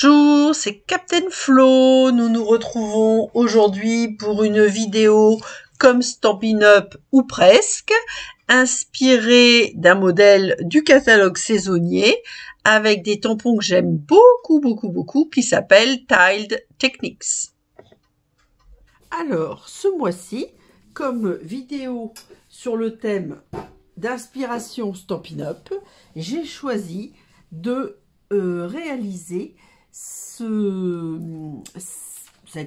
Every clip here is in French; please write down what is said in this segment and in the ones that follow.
Bonjour, c'est Captain Flo. Nous nous retrouvons aujourd'hui pour une vidéo comme Stampin' Up ou presque, inspirée d'un modèle du catalogue saisonnier avec des tampons que j'aime beaucoup qui s'appellent Tiled Techniques. Alors, ce mois-ci, comme vidéo sur le thème d'inspiration Stampin' Up, j'ai choisi de réaliser cette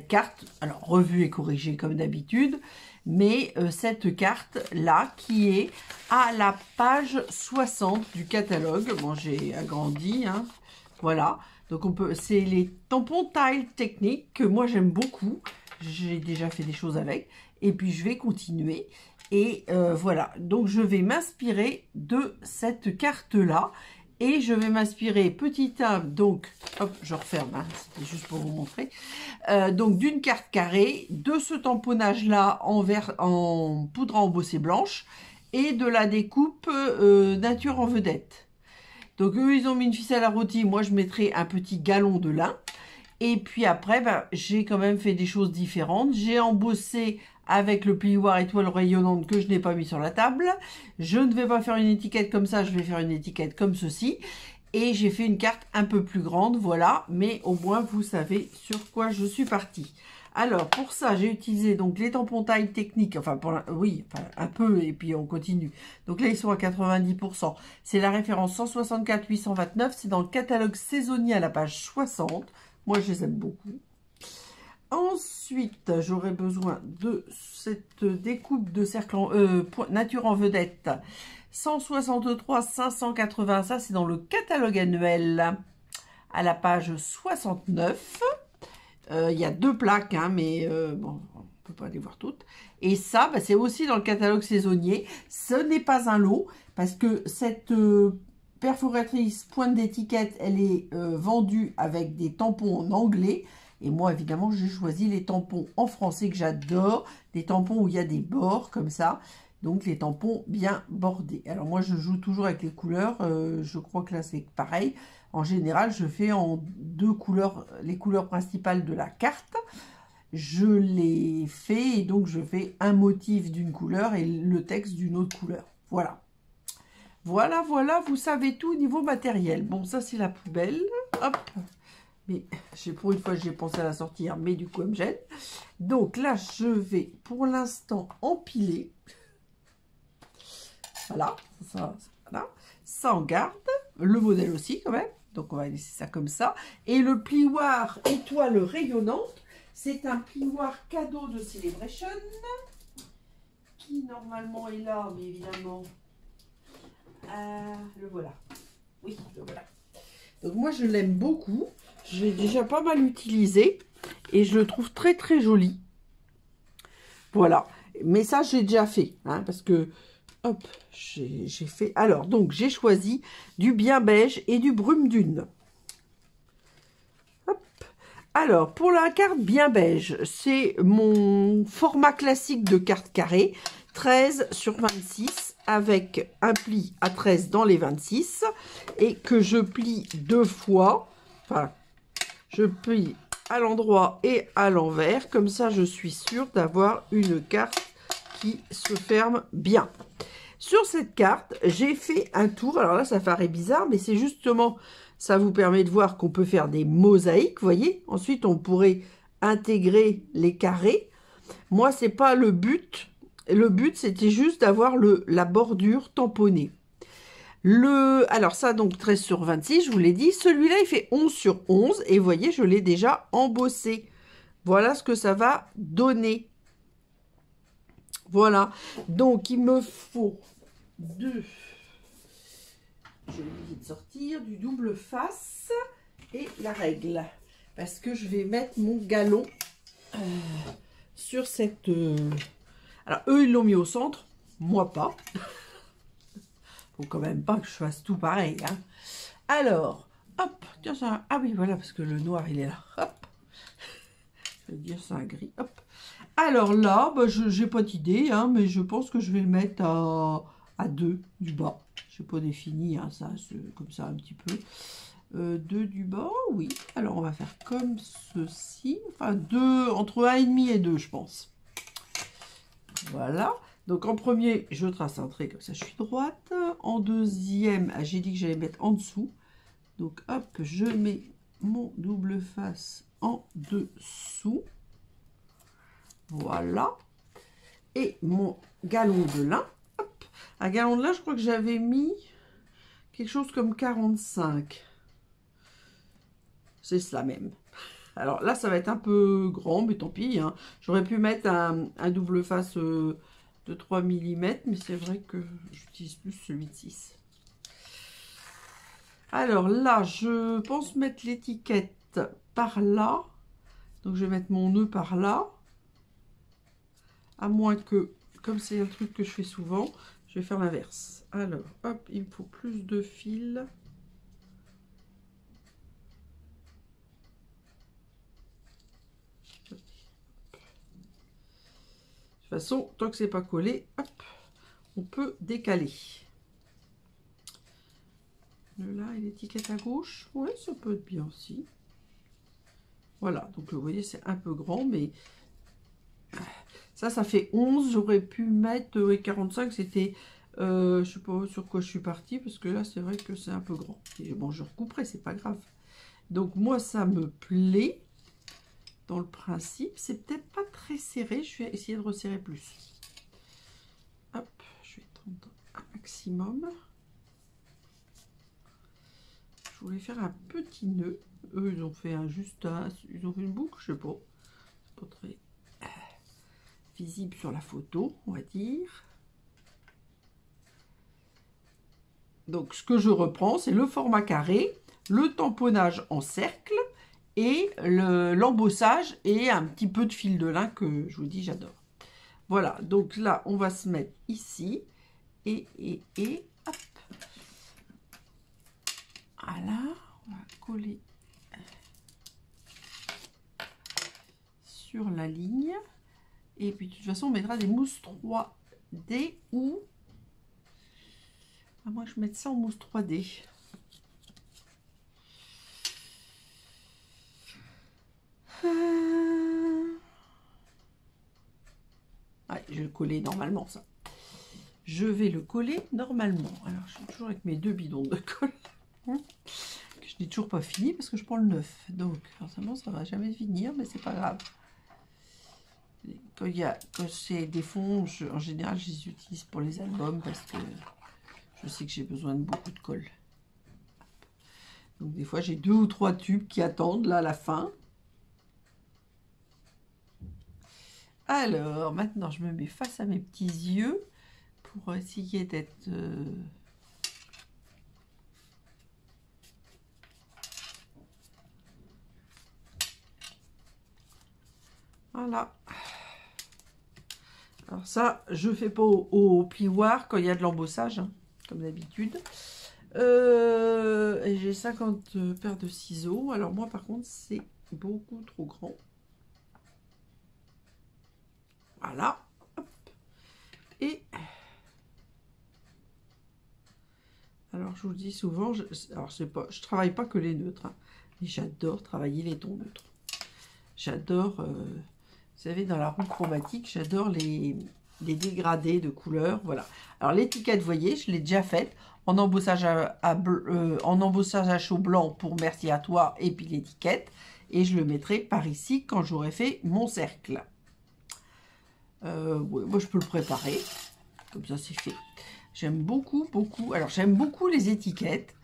carte, alors revue et corrigée comme d'habitude, mais cette carte là qui est à la page 60 du catalogue. Bon, j'ai agrandi, hein, voilà. Donc c'est les tampons Tile Technique que moi j'aime beaucoup. J'ai déjà fait des choses avec et puis je vais continuer. Et voilà, donc je vais m'inspirer de cette carte là. Et je vais m'inspirer petit 1, donc, hop, je referme, hein, c'était juste pour vous montrer. Donc, d'une carte carrée, de ce tamponnage-là en poudre à embosser blanche et de la découpe nature en vedette. Donc, eux, ils ont mis une ficelle à rôti. Moi, je mettrai un petit galon de lin. Et puis après, ben, j'ai quand même fait des choses différentes. J'ai embossé avec le plioir étoile rayonnante que je n'ai pas mis sur la table. Je ne vais pas faire une étiquette comme ça, je vais faire une étiquette comme ceci. Et j'ai fait une carte un peu plus grande, voilà. Mais au moins, vous savez sur quoi je suis partie. Alors, pour ça, j'ai utilisé donc les tampons taille technique. Enfin, oui, enfin, un peu, et puis on continue. Donc là, ils sont à 90%. C'est la référence 164 829. C'est dans le catalogue saisonnier à la page 60. Moi, je les aime beaucoup. Ensuite, j'aurai besoin de cette découpe de cercle nature en vedette 163 580. Ça, c'est dans le catalogue annuel à la page 69. Il y a deux plaques, hein, mais bon, on ne peut pas les voir toutes. Et ça, bah, c'est aussi dans le catalogue saisonnier. Ce n'est pas un lot parce que cette perforatrice pointe d'étiquette, elle est vendue avec des tampons en anglais. Et moi, évidemment, j'ai choisi les tampons en français que j'adore. Des tampons où il y a des bords comme ça. Donc, les tampons bien bordés. Alors, moi, je joue toujours avec les couleurs. Je crois que là, c'est pareil. En général, je fais en deux couleurs, les couleurs principales de la carte. Je les fais et donc, je fais un motif d'une couleur et le texte d'une autre couleur. Voilà. Voilà, vous savez tout au niveau matériel. Bon, ça, c'est la poubelle. Hop. Mais pour une fois, j'ai pensé à la sortir, mais du coup, elle me gêne. Donc là, je vais pour l'instant empiler. Voilà, voilà. Ça en garde. Le modèle aussi, quand même. Donc, on va laisser ça comme ça. Et le plioir étoile rayonnante, c'est un plioir cadeau de Celebration. Qui, normalement, est là, mais évidemment, le voilà. Oui, le voilà. Donc, moi, je l'aime beaucoup. Je l'ai déjà pas mal utilisé et je le trouve très joli. Voilà. Mais ça, j'ai déjà fait, hein, parce que, hop, j'ai fait... Alors, donc, j'ai choisi du bien beige et du brume dune. Hop. Alors, pour la carte bien beige, c'est mon format classique de carte carrée, 13 sur 26, avec un pli à 13 dans les 26, et que je plie deux fois, enfin, je plie à l'endroit et à l'envers. Comme ça, je suis sûre d'avoir une carte qui se ferme bien. Sur cette carte, j'ai fait un tour. Alors là, ça paraît bizarre, mais c'est justement, ça vous permet de voir qu'on peut faire des mosaïques, vous voyez. Ensuite, on pourrait intégrer les carrés. Moi, c'est pas le but. Le but, c'était juste d'avoir la bordure tamponnée. Alors ça, donc 13 sur 26, je vous l'ai dit. Celui-là, il fait 11 sur 11. Et vous voyez, je l'ai déjà embossé. Voilà ce que ça va donner. Voilà. Donc, il me faut je vais oublier de sortir, du double face et la règle. Parce que je vais mettre mon galon sur cette... Alors, eux, ils l'ont mis au centre. Moi, pas. Faut quand même pas que je fasse tout pareil, hein. Alors, hop, tiens ça. Ah oui, voilà, parce que le noir, il est là. Hop. Je vais dire ça un gris. Hop. Alors là, bah, je n'ai pas d'idée, hein, mais je pense que je vais le mettre à 2 du bas. Je n'ai pas défini, hein, ça, comme ça un petit peu. 2 du bas, oui. Alors, on va faire comme ceci. Enfin, 2, entre 1,5 et 2, je pense. Voilà. Donc, en premier, je trace un trait, comme ça, je suis droite. En deuxième, j'ai dit que j'allais mettre en dessous. Donc, hop, je mets mon double face en dessous. Voilà. Et mon galon de lin. Hop. Un galon de lin, je crois que j'avais mis quelque chose comme 45. C'est cela même. Alors là, ça va être un peu grand, mais tant pis. Hein. J'aurais pu mettre un double face de 3 mm, mais c'est vrai que j'utilise plus celui de 6. Alors là, je pense mettre l'étiquette par là. Donc je vais mettre mon nœud par là. À moins que, comme c'est un truc que je fais souvent, je vais faire l'inverse. Alors, hop, il me faut plus de fils. De toute façon, tant que c'est pas collé, hop, on peut décaler. Là, et l'étiquette à gauche, oui, ça peut être bien aussi. Voilà, donc vous voyez, c'est un peu grand, mais ça fait 11. J'aurais pu mettre 45, c'était, je sais pas sur quoi je suis partie, parce que là, c'est vrai que c'est un peu grand. Et bon, je recouperai, c'est pas grave. Donc moi, ça me plaît. Dans le principe, c'est peut-être pas très serré. Je vais essayer de resserrer plus. Hop, je vais tendre un maximum. Je voulais faire un petit nœud. Eux, ils ont fait ils ont fait une boucle, je sais pas. C'est pas très visible sur la photo, on va dire. Donc, ce que je reprends, c'est le format carré, le tamponnage en cercle et l'embossage et un petit peu de fil de lin que je vous dis, j'adore. Voilà, donc là, on va se mettre ici et hop. Voilà, on va coller sur la ligne. Et puis, de toute façon, on mettra des mousses 3D ou... à moins que je mette ça en mousse 3D. Ouais, je vais le coller normalement, ça. Je vais le coller normalement. Alors, je suis toujours avec mes 2 bidons de colle. Que je n'ai toujours pas fini parce que je prends le 9. Donc, forcément, ça ne va jamais finir, mais c'est pas grave. Quand c'est des fonds, en général, je les utilise pour les albums parce que je sais que j'ai besoin de beaucoup de colle. Donc, des fois, j'ai 2 ou 3 tubes qui attendent là à la fin. Alors, maintenant, je me mets face à mes petits yeux pour essayer d'être... Voilà. Alors ça, je ne fais pas au plioir quand il y a de l'embossage, hein, comme d'habitude. Et j'ai 50 paires de ciseaux. Alors moi, par contre, c'est beaucoup trop grand. Voilà. Hop. Et... alors, je vous le dis souvent, je travaille pas que les neutres, hein, mais j'adore travailler les tons neutres. J'adore, vous savez, dans la roue chromatique, j'adore les dégradés de couleurs, voilà. Alors, l'étiquette, vous voyez, je l'ai déjà faite en embossage en embossage à chaud blanc pour merci à toi, et puis l'étiquette. Et je le mettrai par ici quand j'aurai fait mon cercle. Ouais, moi, je peux le préparer, comme ça, c'est fait. J'aime beaucoup, beaucoup. Alors, j'aime beaucoup les étiquettes,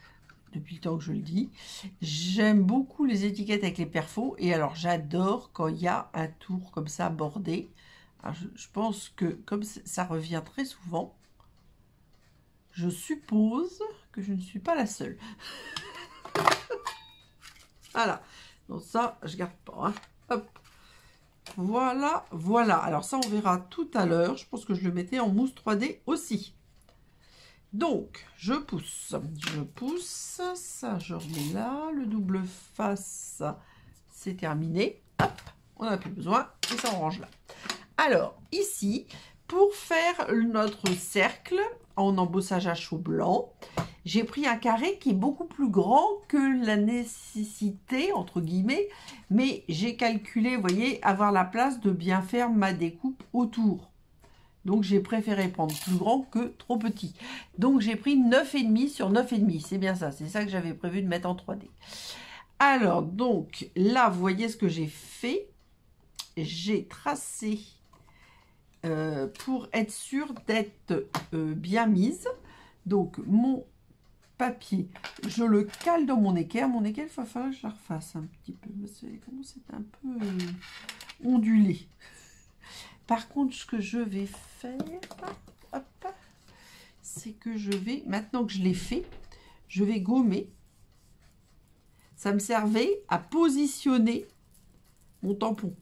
depuis le temps que je le dis. J'aime beaucoup les étiquettes avec les perfos. Et alors, j'adore quand il y a un tour comme ça, bordé. Alors, je pense que, comme ça revient très souvent, je suppose que je ne suis pas la seule. Voilà. Donc ça, je garde pas. Hein. Hop. Voilà, voilà. Alors ça, on verra tout à l'heure. Je pense que je le mettais en mousse 3D aussi. Donc, je pousse, ça je remets là, le double face, c'est terminé, hop, on n'a plus besoin, et ça on range là. Alors, ici, pour faire notre cercle en embossage à chaud blanc, j'ai pris un carré qui est beaucoup plus grand que la nécessité, entre guillemets, mais j'ai calculé, vous voyez, avoir la place de bien faire ma découpe autour. Donc, j'ai préféré prendre plus grand que trop petit. Donc, j'ai pris 9,5 sur 9,5. C'est bien ça. C'est ça que j'avais prévu de mettre en 3D. Alors, donc, là, vous voyez ce que j'ai fait. J'ai tracé pour être sûr d'être bien mise. Donc, mon papier, je le cale dans mon équerre. Mon équerre, il va falloir que je la refasse un petit peu. Comment c'est un peu ondulé. Par contre, ce que je vais faire, c'est que je vais, maintenant que je l'ai fait, je vais gommer. Ça me servait à positionner mon tampon.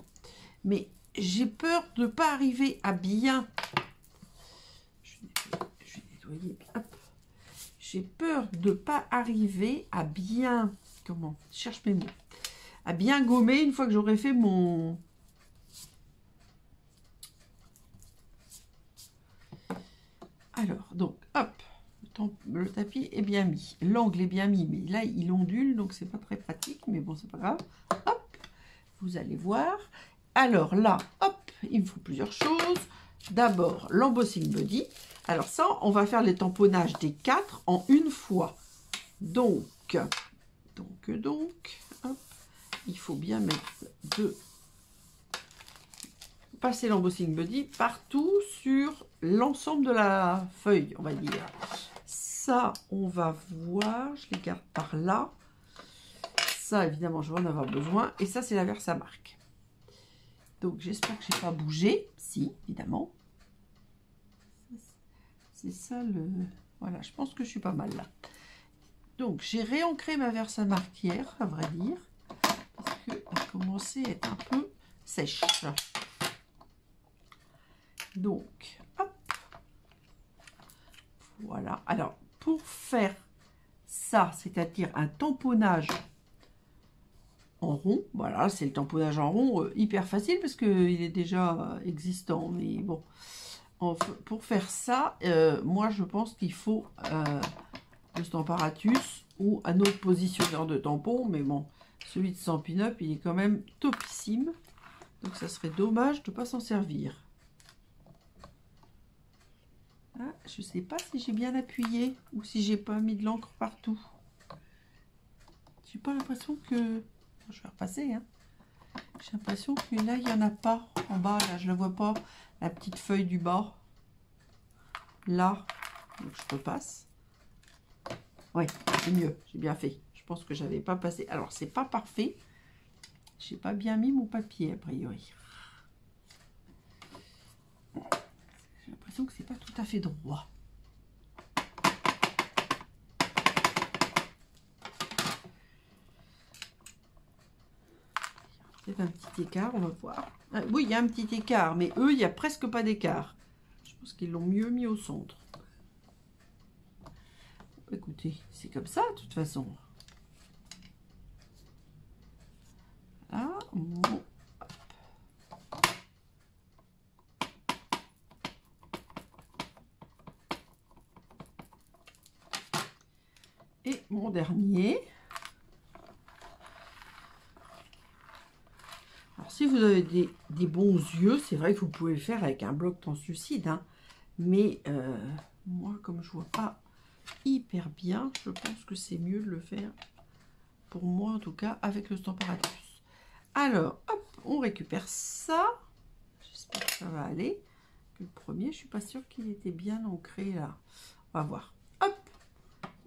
Mais j'ai peur de ne pas arriver à bien... Je vais nettoyer. J'ai peur de ne pas arriver à bien... Comment? Je cherche mes mots. À bien gommer une fois que j'aurai fait mon... Alors, donc, hop, le tapis est bien mis. L'angle est bien mis, mais là, il ondule, donc c'est pas très pratique, mais bon, c'est pas grave. Hop, vous allez voir. Alors là, hop, il me faut plusieurs choses. D'abord, l'embossing body. Alors ça, on va faire les tamponnages des 4 en une fois. Donc, hop, il faut bien mettre passer l'embossing body partout sur l'ensemble de la feuille, on va dire. Ça, on va voir, je les garde par là. Ça, évidemment, je vais en avoir besoin. Et ça, c'est la Versamark. Donc, j'espère que je n'ai pas bougé. Si, évidemment. C'est ça le... Voilà, je pense que je suis pas mal là. Donc, j'ai réancré ma Versamark hier, à vrai dire. Parce qu'elle commençait à être un peu sèche. Donc, hop. Voilà. Alors, pour faire ça, c'est-à-dire un tamponnage en rond, voilà, c'est le tamponnage en rond hyper facile parce qu'il est déjà existant. Mais bon, pour faire ça, moi, je pense qu'il faut le Stamparatus ou un autre positionneur de tampon. Mais bon, celui de Stampin' Up, il est quand même topissime. Donc, ça serait dommage de ne pas s'en servir. Ah, je ne sais pas si j'ai bien appuyé ou si j'ai pas mis de l'encre partout. J'ai pas l'impression que... Je vais repasser. Hein. J'ai l'impression que là, il n'y en a pas en bas. Là, je ne la vois pas. La petite feuille du bas. Là. Donc, je repasse. Oui, c'est mieux. J'ai bien fait. Je pense que j'avais pas passé. Alors, c'est pas parfait. J'ai pas bien mis mon papier, a priori. J'ai l'impression que c'est pas tout à fait droit. Peut-être un petit écart, on va voir. Ah, oui, il y a un petit écart, mais eux, il n'y a presque pas d'écart. Je pense qu'ils l'ont mieux mis au centre. Écoutez, c'est comme ça, de toute façon. Là, bon. Et mon dernier. Alors, si vous avez des bons yeux, c'est vrai que vous pouvez le faire avec un bloc translucide. Hein. Mais moi, comme je vois pas hyper bien, je pense que c'est mieux de le faire, pour moi en tout cas, avec le Stamparatus. Alors, hop, on récupère ça. J'espère que ça va aller. Le premier, je suis pas sûre qu'il était bien ancré là. On va voir. Hop,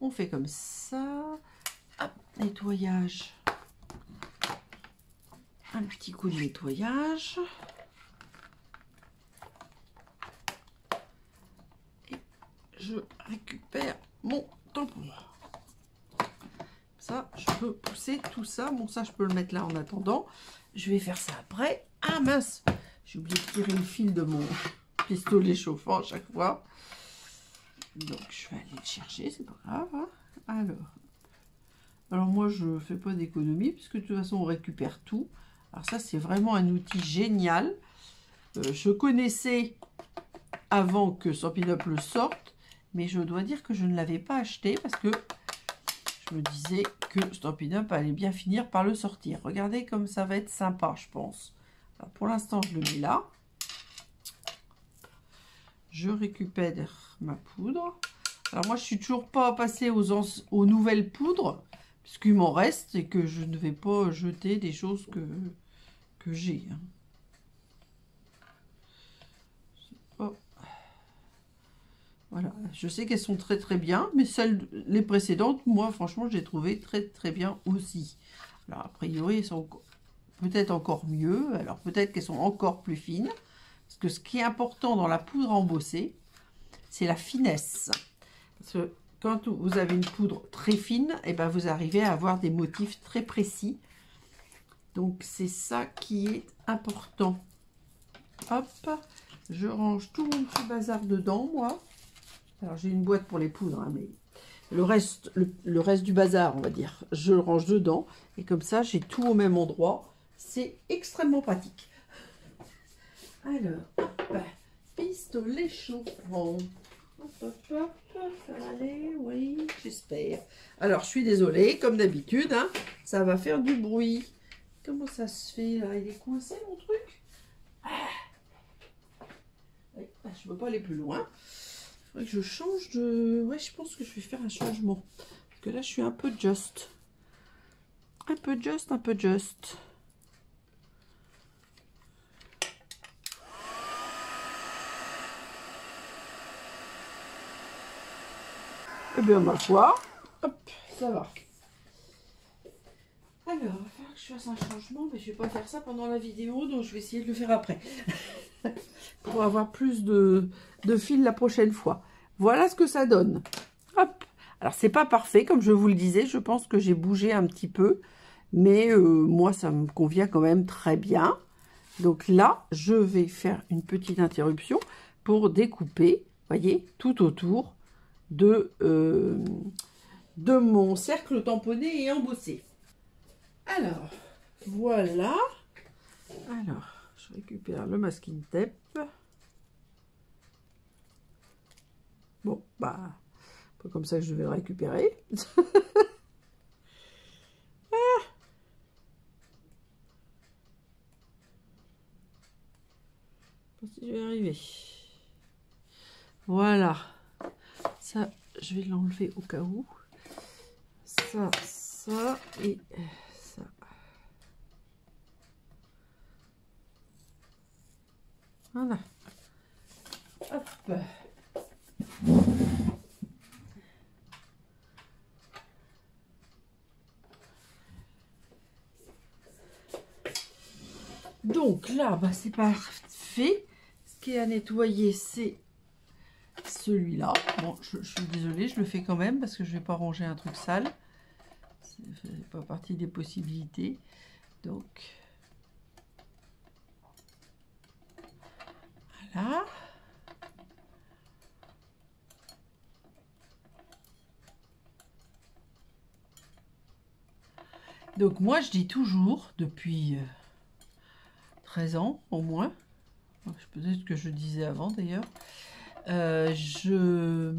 on fait comme ça. Hop, nettoyage. Un petit coup de nettoyage. Et je récupère mon tampon. Ça, je peux pousser tout ça. Bon, ça, je peux le mettre là en attendant. Je vais faire ça après. Ah mince, j'ai oublié de tirer le fil de mon pistolet chauffant à chaque fois. Donc, je vais aller le chercher, c'est pas grave. Hein. Alors, moi, je ne fais pas d'économie, puisque de toute façon, on récupère tout. Alors ça, c'est vraiment un outil génial. Je connaissais avant que Stampin' Up le sorte. mais je dois dire que je ne l'avais pas acheté parce que je me disais que Stampin' Up allait bien finir par le sortir. Regardez comme ça va être sympa, je pense. Alors, pour l'instant, je le mets là. Je récupère ma poudre. Alors moi, je suis toujours pas passée aux nouvelles poudres, puisqu'il m'en reste et que je ne vais pas jeter des choses que j'ai. Oh. Voilà, je sais qu'elles sont très très bien, mais les précédentes, moi franchement, j'ai trouvé très très bien aussi. Alors a priori, elles sont peut-être encore mieux, alors peut-être qu'elles sont encore plus fines, parce que ce qui est important dans la poudre à embosser, c'est la finesse. Parce que quand vous avez une poudre très fine, et ben vous arrivez à avoir des motifs très précis. Donc c'est ça qui est important. Hop, je range tout mon petit bazar dedans, moi. Alors j'ai une boîte pour les poudres, hein, mais le reste du bazar, on va dire, je le range dedans. Et comme ça, j'ai tout au même endroit. C'est extrêmement pratique. Alors, hop, pistolet chauffant. Hop, hop, hop, ça va aller, oui, j'espère. Alors, je suis désolée, comme d'habitude, hein, ça va faire du bruit. Comment ça se fait, là? Il est coincé, mon truc? Je ne peux pas aller plus loin. Il faudrait que je change de... Ouais, je pense que je vais faire un changement. Parce que là, je suis un peu just. Un peu just, un peu just. Eh bien, ma foi, hop, ça va. Alors, il va falloir que je fasse un changement, mais je ne vais pas faire ça pendant la vidéo, donc je vais essayer de le faire après. Pour avoir plus de fil la prochaine fois. Voilà ce que ça donne. Hop. Alors, c'est pas parfait, comme je vous le disais, je pense que j'ai bougé un petit peu, mais moi, ça me convient quand même très bien. Donc là, je vais faire une petite interruption pour découper, voyez, tout autour de mon cercle tamponné et embossé. Alors, voilà. Alors, je récupère le masking tape. Bon, bah, pas comme ça que je vais le récupérer. Ah. Je sais pas si je vais y arriver. Voilà. Ça, je vais l'enlever au cas où. Ça et ça. Voilà. Hop. Donc là, bah, c'est parfait. Ce qui est à nettoyer, c'est celui-là. Bon, je suis désolée, je le fais quand même parce que je ne vais pas ranger un truc sale. Ça ne fait pas partie des possibilités. Donc, voilà. Donc moi, je dis toujours, depuis 13 ans au moins, peut-être que je disais avant d'ailleurs, le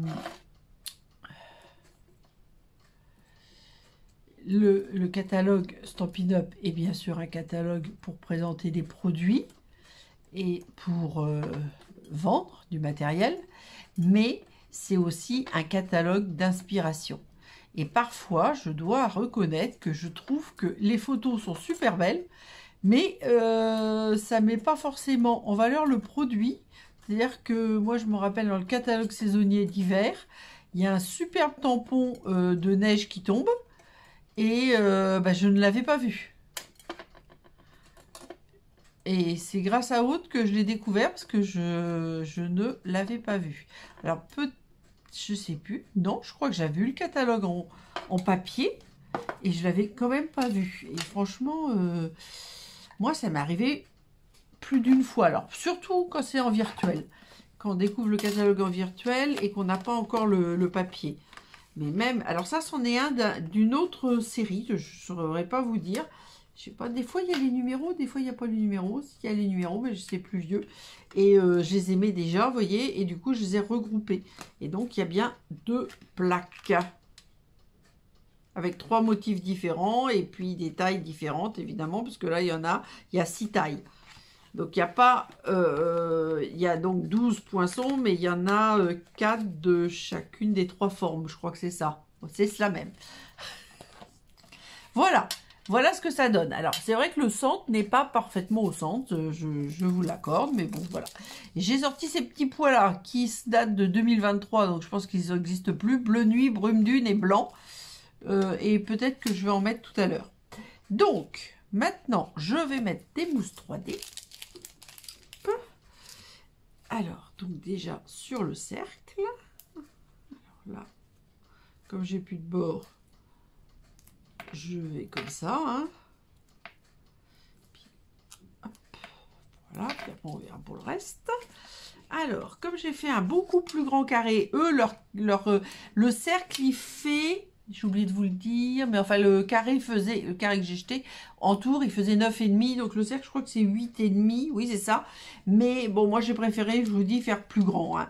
catalogue Stampin' Up est bien sûr un catalogue pour présenter des produits et pour vendre du matériel, mais c'est aussi un catalogue d'inspiration. Et parfois, je dois reconnaître que je trouve que les photos sont super belles, mais ça ne met pas forcément en valeur le produit. C'est-à-dire que moi, je me rappelle dans le catalogue saisonnier d'hiver, il y a un superbe tampon de neige qui tombe, et bah, je ne l'avais pas vu. Et c'est grâce à Aude que je l'ai découvert, parce que je ne l'avais pas vu. Alors, je sais plus. Non, je crois que j'avais vu le catalogue en papier et je l'avais quand même pas vu. Et franchement, moi, ça m'est arrivé plus d'une fois. Alors, surtout quand c'est en virtuel. Quand on découvre le catalogue en virtuel et qu'on n'a pas encore le papier. Mais même, alors ça, c'en est un d'une autre série, je ne saurais pas vous dire. Je sais pas, des fois il y a les numéros, des fois il n'y a pas les numéros. S'il y a les numéros, mais c'est plus vieux. Et je les aimais déjà, vous voyez, et du coup je les ai regroupés. Et donc il y a bien 2 plaques. Avec 3 motifs différents et puis des tailles différentes, évidemment, parce que là il y a 6 tailles. Donc il n'y a pas, il y a donc 12 poinçons, mais il y en a 4 de chacune des 3 formes. Je crois que c'est ça. C'est cela même. Voilà. Voilà ce que ça donne. Alors, c'est vrai que le centre n'est pas parfaitement au centre, je vous l'accorde, mais bon, voilà. J'ai sorti ces petits pois-là qui datent de 2023, donc je pense qu'ils n'existent plus. Bleu nuit, brume dune et blanc. Et peut-être que je vais en mettre tout à l'heure. Donc, maintenant, je vais mettre des mousses 3D. Alors, donc déjà, sur le cercle. Alors là, comme j'ai plus de bord, je vais comme ça, hein. Puis, hop, voilà, puis après on verra pour le reste. Alors, comme j'ai fait un beaucoup plus grand carré, eux, le cercle, il fait, j'ai oublié de vous le dire, mais enfin, le carré que j'ai jeté, en tour, il faisait 9,5, donc le cercle, je crois que c'est 8,5, oui, c'est ça. Mais bon, moi, j'ai préféré, je vous dis, faire plus grand, hein.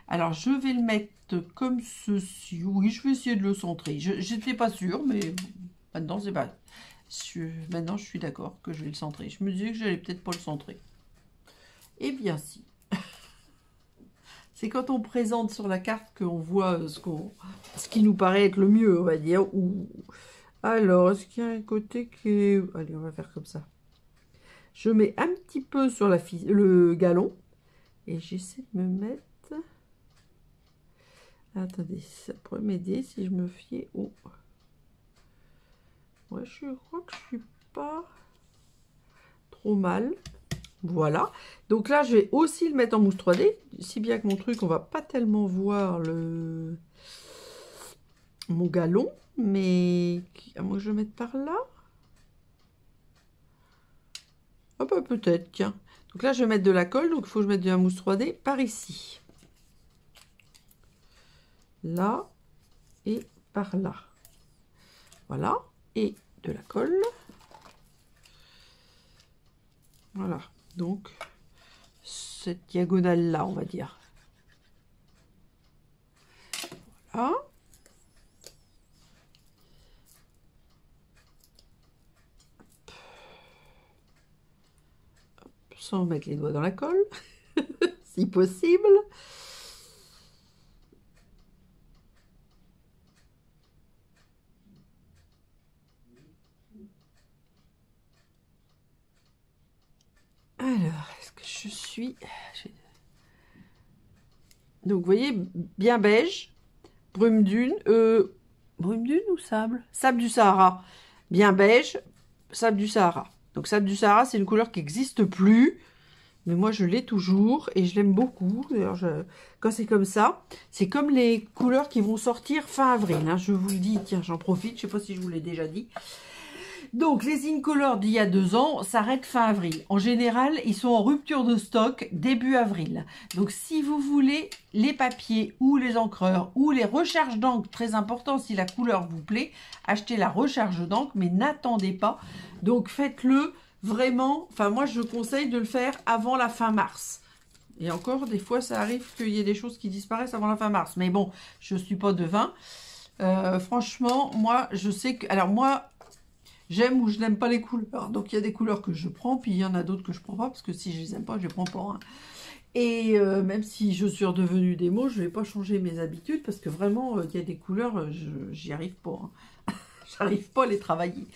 Alors, je vais le mettre comme ceci. Oui, je vais essayer de le centrer. Je n'étais pas sûre, mais maintenant, c'est pas... Maintenant, je suis d'accord que je vais le centrer. Je me disais que j'allais peut-être pas le centrer. Eh bien, si. C'est quand on présente sur la carte qu'on voit ce qui nous paraît être le mieux, on va dire. Alors, est-ce qu'il y a un côté qui est... Allez, on va faire comme ça. Je mets un petit peu sur le galon. Et j'essaie de me mettre... Attendez, ça pourrait m'aider si je me fiais au... Ouais, je crois que je suis pas trop mal. Voilà. Donc là, je vais aussi le mettre en mousse 3D. Si bien que mon truc, on va pas tellement voir mon galon. Mais à moins que je le mette par là. Ah bah peut-être, tiens. Donc là, je vais mettre de la colle. Donc il faut que je mette de la mousse 3D par ici. Là et par là. Voilà. Et de la colle. Voilà. Donc, cette diagonale-là, on va dire. Voilà. Hop, sans mettre les doigts dans la colle, si possible. Alors, est-ce que je suis... Donc, vous voyez, bien beige, brume dune ou sable? Sable du Sahara. Bien beige, sable du Sahara. Donc, sable du Sahara, c'est une couleur qui n'existe plus. Mais moi, je l'ai toujours et je l'aime beaucoup. D'ailleurs, quand c'est comme ça, c'est comme les couleurs qui vont sortir fin avril, hein. Je vous le dis, tiens, j'en profite. Je ne sais pas si je vous l'ai déjà dit. Donc, les Incolor d'il y a 2 ans s'arrêtent fin avril. En général, ils sont en rupture de stock début avril. Donc, si vous voulez les papiers ou les encreurs ou les recharges d'encre, très important, si la couleur vous plaît, achetez la recharge d'encre, mais n'attendez pas. Donc, faites-le vraiment. Enfin, moi, je conseille de le faire avant la fin mars. Et encore, des fois, ça arrive qu'il y ait des choses qui disparaissent avant la fin mars. Mais bon, je ne suis pas devin. Franchement, moi, je sais que... Alors, moi... J'aime ou je n'aime pas les couleurs. Donc, il y a des couleurs que je prends, puis il y en a d'autres que je ne prends pas, parce que si je les aime pas, je les prends pas, hein. Et même si je suis redevenue démo, je ne vais pas changer mes habitudes, parce que vraiment, il y a des couleurs, j'y arrive pas, hein. J'arrive pas à les travailler.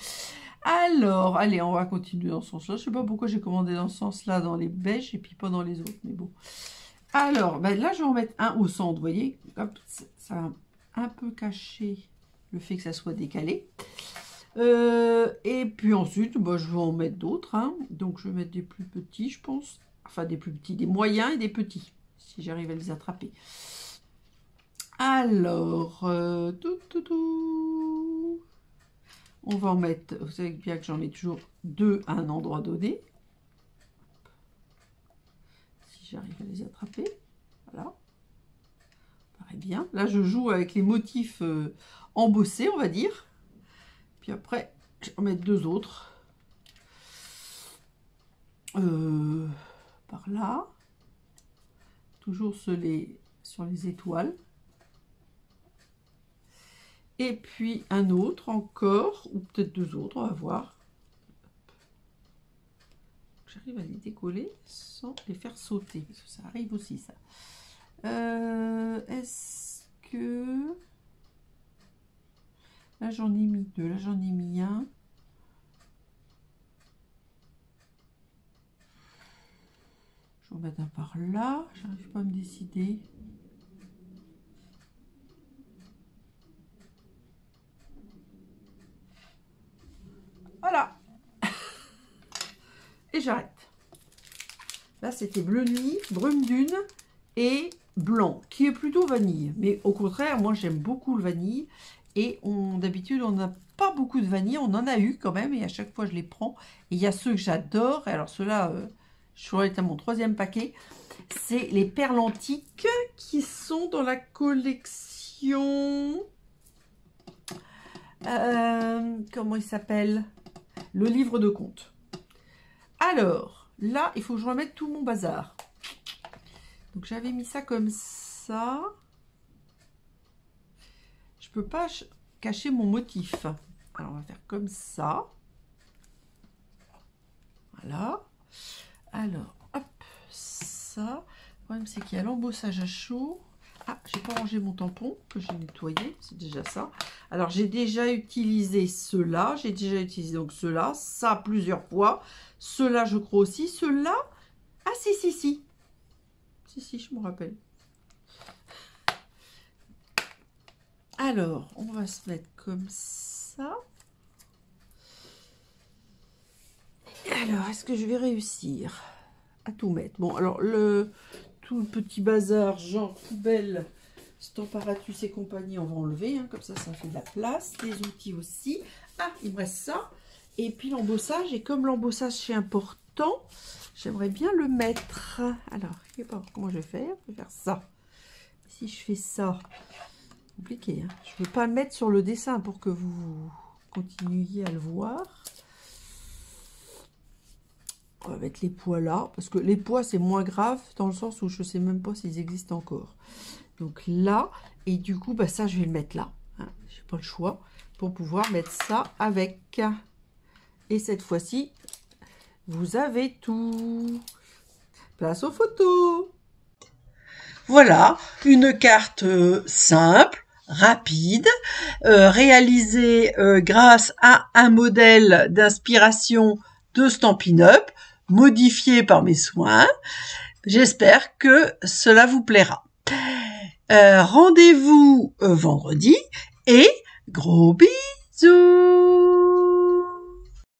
Alors, allez, on va continuer dans ce sens-là. Je ne sais pas pourquoi j'ai commandé dans ce sens-là, dans les beiges, et puis pas dans les autres, mais bon. Alors, ben là, je vais en mettre un au centre, vous voyez. Hop, ça va un peu cacher le fait que ça soit décalé. Et puis ensuite, bah, je vais en mettre d'autres, hein. Donc, je vais mettre des plus petits, je pense. Enfin, des plus petits, des moyens et des petits, si j'arrive à les attraper. Alors, on va en mettre, vous savez bien que j'en mets toujours 2 à un endroit donné. Si j'arrive à les attraper, voilà. Paraît bien. Là, je joue avec les motifs embossés, on va dire. Puis après, je vais en mettre 2 autres. par là, toujours sur les étoiles. Et puis un autre encore, ou peut-être deux autres, on va voir. J'arrive à les décoller sans les faire sauter, parce que ça arrive aussi ça. Est-ce que... Là j'en ai mis deux, là j'en ai mis un. Je vais en mettre un par là, j'arrive pas à me décider. Voilà. Et j'arrête. Là c'était bleu nuit, brume dune et blanc, qui est plutôt vanille. Mais au contraire, moi j'aime beaucoup le vanille. Et d'habitude, on n'a pas beaucoup de vanille. On en a eu quand même. Et à chaque fois, je les prends. Et il y a ceux que j'adore. Et alors ceux-là, je suis à mon 3e paquet. C'est les perles antiques qui sont dans la collection... comment il s'appelle? Le livre de comptes. Alors, là, il faut que je remette tout mon bazar. Donc, j'avais mis ça comme ça. Je peux pas cacher mon motif. Alors, on va faire comme ça. Voilà. Alors, hop, ça. Le problème, c'est qu'il y a l'embossage à chaud. Ah, j'ai pas rangé mon tampon que j'ai nettoyé, c'est déjà ça. Alors, j'ai déjà utilisé ceux-là. J'ai déjà utilisé donc ceux-là, ça plusieurs fois. Ceux-là, je crois aussi. Ceux-là, ah si, si, si. Si, si, je me rappelle. Alors, on va se mettre comme ça. Alors, est-ce que je vais réussir à tout mettre? Bon, alors, tout le petit bazar, genre poubelle, Stamparatus et compagnie, on va enlever. Hein, comme ça, ça fait de la place. Les outils aussi. Ah, il me reste ça. Et puis l'embossage. Et comme l'embossage, c'est important, j'aimerais bien le mettre. Alors, je ne sais pas comment je vais faire. Je vais faire ça. Si je fais ça... compliqué, hein. Je ne veux pas le mettre sur le dessin pour que vous continuiez à le voir. On va mettre les pois là, parce que les pois c'est moins grave dans le sens où je ne sais même pas s'ils existent encore. Donc là, et du coup, bah, ça je vais le mettre là. Hein. Je n'ai pas le choix pour pouvoir mettre ça avec. Et cette fois-ci, vous avez tout. Place aux photos. Voilà, une carte simple, rapide, réalisée grâce à un modèle d'inspiration de Stampin' Up, modifié par mes soins. J'espère que cela vous plaira. Rendez-vous vendredi et gros bisous!